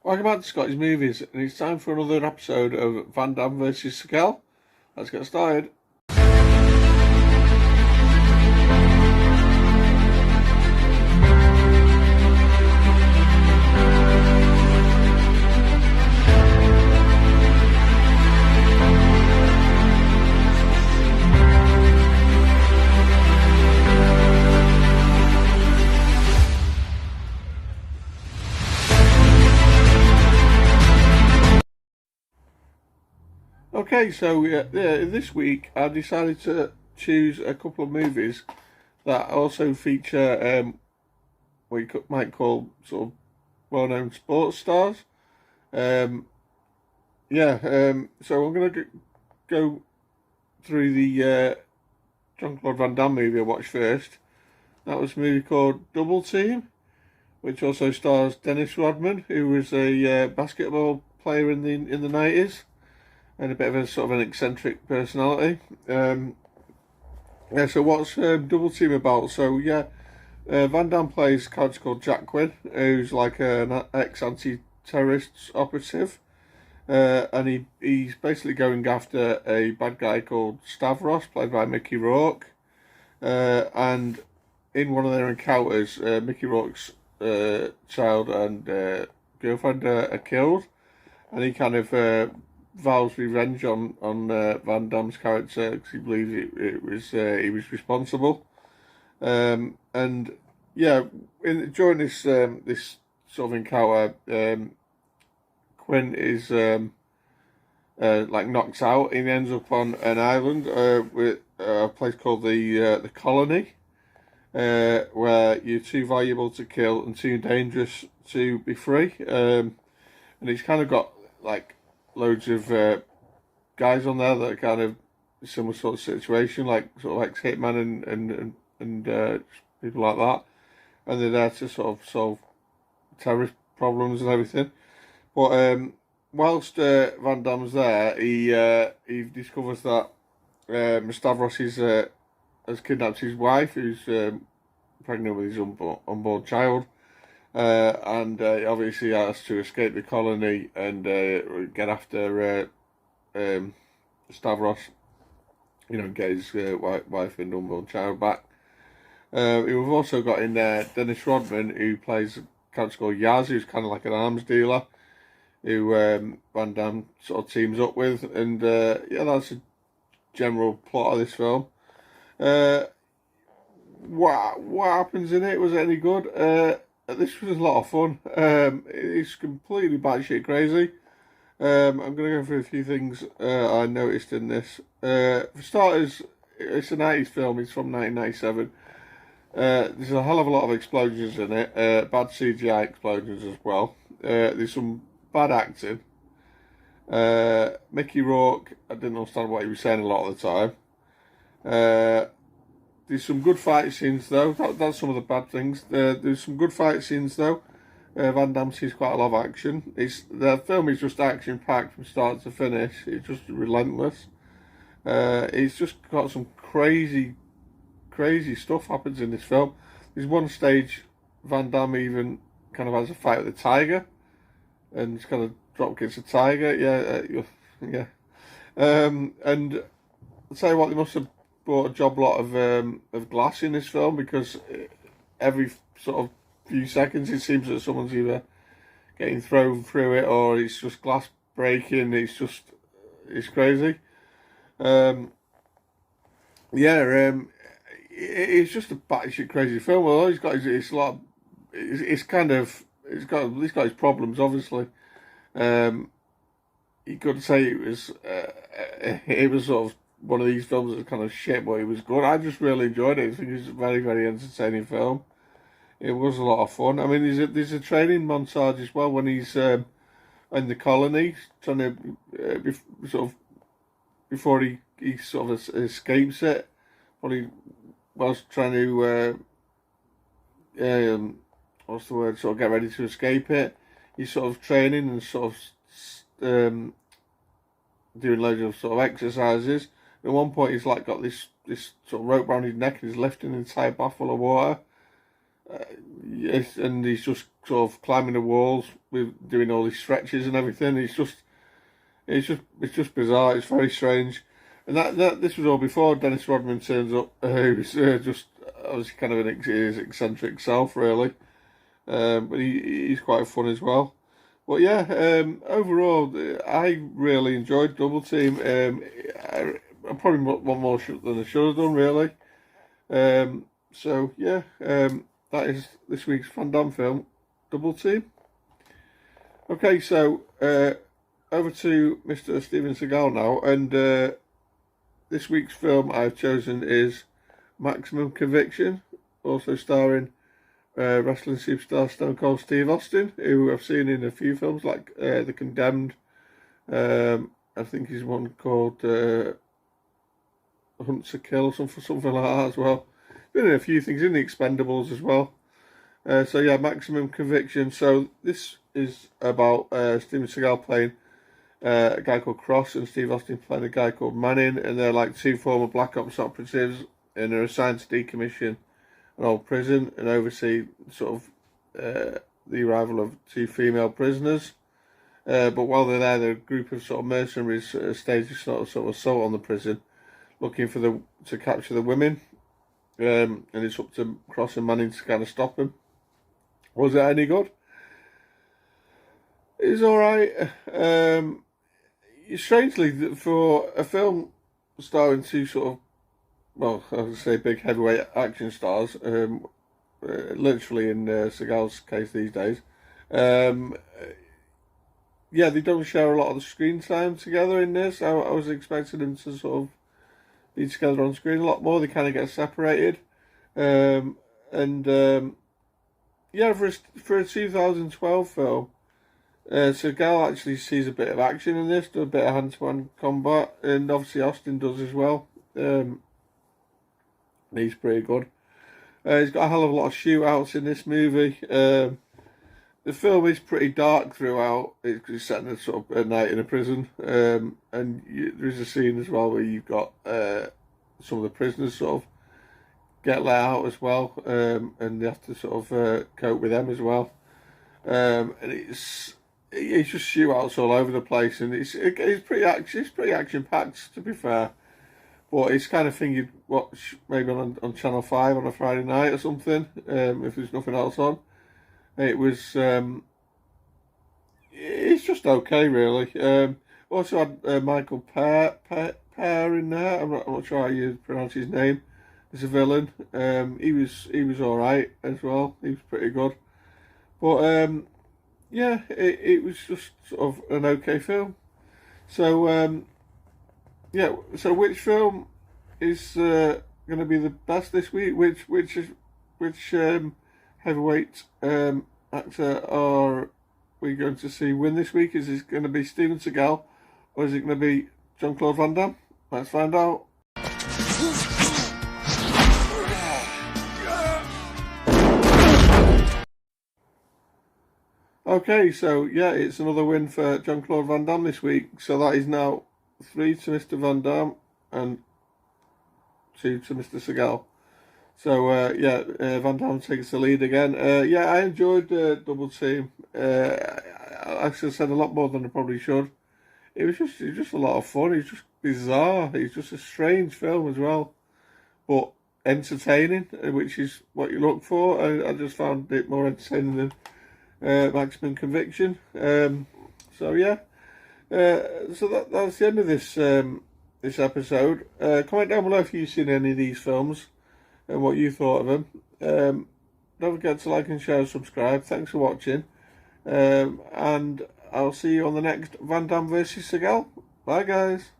Welcome back to Scotty's Movies, and it's time for another episode of Van Damme vs Seagal. Let's get started. Okay, so this week I decided to choose a couple of movies that also feature what you might call sort of well-known sports stars. So I'm going to go through the Jean-Claude Van Damme movie I watched first. That was a movie called Double Team, which also stars Dennis Rodman, who was a basketball player in the 90s. And a bit of a sort of an eccentric personality. So what's Double Team about? So Van Damme plays a character called Jack Quinn, who's like an ex-anti-terrorist operative, and he's basically going after a bad guy called Stavros, played by Mickey Rourke. And in one of their encounters, Mickey Rourke's child and girlfriend are killed, and he kind of vows revenge on Van Damme's character because he believes he was responsible. During this this sort of encounter, Quinn is like knocked out. He ends up on an island with a place called the Colony, where you're too valuable to kill and too dangerous to be free. And he's kind of got like loads of guys on there that are kind of similar sort of situation, like sort of ex-hitman and people like that, and they're there to sort of solve terrorist problems and everything. But whilst Van Damme's there, he discovers that Stavros has kidnapped his wife, who's pregnant with his unborn child. And obviously has to escape the colony and get after Stavros, get his wife and unborn child back. We've also got in there Dennis Rodman, who plays a character called Yaz, who's kind of like an arms dealer, who Van Damme sort of teams up with. And that's a general plot of this film. What happens in it? Was it any good? This was a lot of fun. It's completely batshit crazy. I'm going to go through a few things I noticed in this. For starters, it's a 90s film. It's from 1997. There's a hell of a lot of explosions in it. Bad CGI explosions as well. There's some bad acting. Mickey Rourke, I didn't understand what he was saying a lot of the time. There's some good fight scenes though. That's some of the bad things. There's some good fight scenes though. Van Damme sees quite a lot of action. The film is just action packed from start to finish. It's just relentless. It's just got some crazy stuff happens in this film. There's one stage Van Damme even kind of has a fight with a tiger, and he's kind of drop kicks a tiger. And I'll tell you what, they must have brought a job lot of glass in this film, because every sort of few seconds it seems that someone's either getting thrown through it or it's just glass breaking. It's crazy. It's just a batshit crazy film. Although he's got it's got his problems, obviously. You could say it was sort of one of these films that's kind of shit, but it was good. I just really enjoyed it. I think it's a very, very entertaining film. It was a lot of fun. I mean, there's a training montage as well when he's in the colony, trying to before he sort of escapes it. When he was trying to what's the word? Sort of get ready to escape it. He's sort of training and sort of doing loads of sort of exercises. At one point, he's like got this sort of rope around his neck and he's lifting an entire bath full of water. Yes, and he's just sort of climbing the walls with doing all these stretches and everything. It's just bizarre. It's very strange. And that this was all before Dennis Rodman turns up. He was just obviously kind of his eccentric self, really. But he's quite fun as well. But yeah, overall, I really enjoyed Double Team. I probably one more than I should have done, really. So yeah, that is this week's Van Damme film, Double Team. Okay, so over to Mr. Steven Seagal now, and this week's film I've chosen is Maximum Conviction, also starring wrestling superstar Stone Cold Steve Austin, who I've seen in a few films like The Condemned. I think he's one called Hunt to Kill or something like that as well. Been in a few things, in The Expendables as well. So yeah, Maximum Conviction. So this is about Steven Seagal playing a guy called Cross and Steve Austin playing a guy called Manning, and they're like two former Black Ops operatives, and they're assigned to decommission an old prison and oversee sort of the arrival of two female prisoners. But while they're there, the group of sort of mercenaries stage a sort of assault on the prison, looking for to capture the women. And it's up to Cross and Manning to kind of stop them. Was it any good? It's alright. Strangely, for a film starring two sort of, well, I would say big heavyweight action stars, literally in Seagal's case these days, yeah, they don't share a lot of the screen time together in this. I was expecting them to sort of be together on screen a lot more. They kind of get separated. Yeah, for a 2012 film, Seagal actually sees a bit of action in this, does a bit of hand-to-hand combat, and obviously Austin does as well. He's pretty good. He's got a hell of a lot of shootouts in this movie. The film is pretty dark throughout. It's set in a night in a prison, and there's a scene as well where you've got some of the prisoners sort of get let out as well, and they have to sort of cope with them as well. And it's just shootouts all over the place, and it's pretty action packed, to be fair. But it's kind of thing you'd watch maybe on Channel 5 on a Friday night or something, if there's nothing else on. It was, it's just okay, really. Also had Michael Pear in there. I'm not sure how you pronounce his name. As a villain, he was all right as well. He was pretty good. But yeah, it was just sort of an okay film. So yeah. So which film is going to be the best this week? Which heavyweight actor are we going to see win this week? Is it going to be Steven Seagal, or is it going to be Jean-Claude Van Damme? Let's find out. Okay, so yeah, it's another win for Jean-Claude Van Damme this week. So that is now 3 to Mr. Van Damme and 2 to Mr. Seagal. So yeah, Van Damme takes the lead again. Yeah, I enjoyed Double Team. I actually said a lot more than I probably should. It was just a lot of fun. It's just bizarre. It's just a strange film as well, but entertaining, which is what you look for. I just found it more entertaining than Maximum Conviction. So yeah, so that's the end of this episode. Comment down below if you've seen any of these films and what you thought of them. Don't forget to like and share and subscribe. Thanks for watching, and I'll see you on the next Van Damme vs Seagal. Bye guys.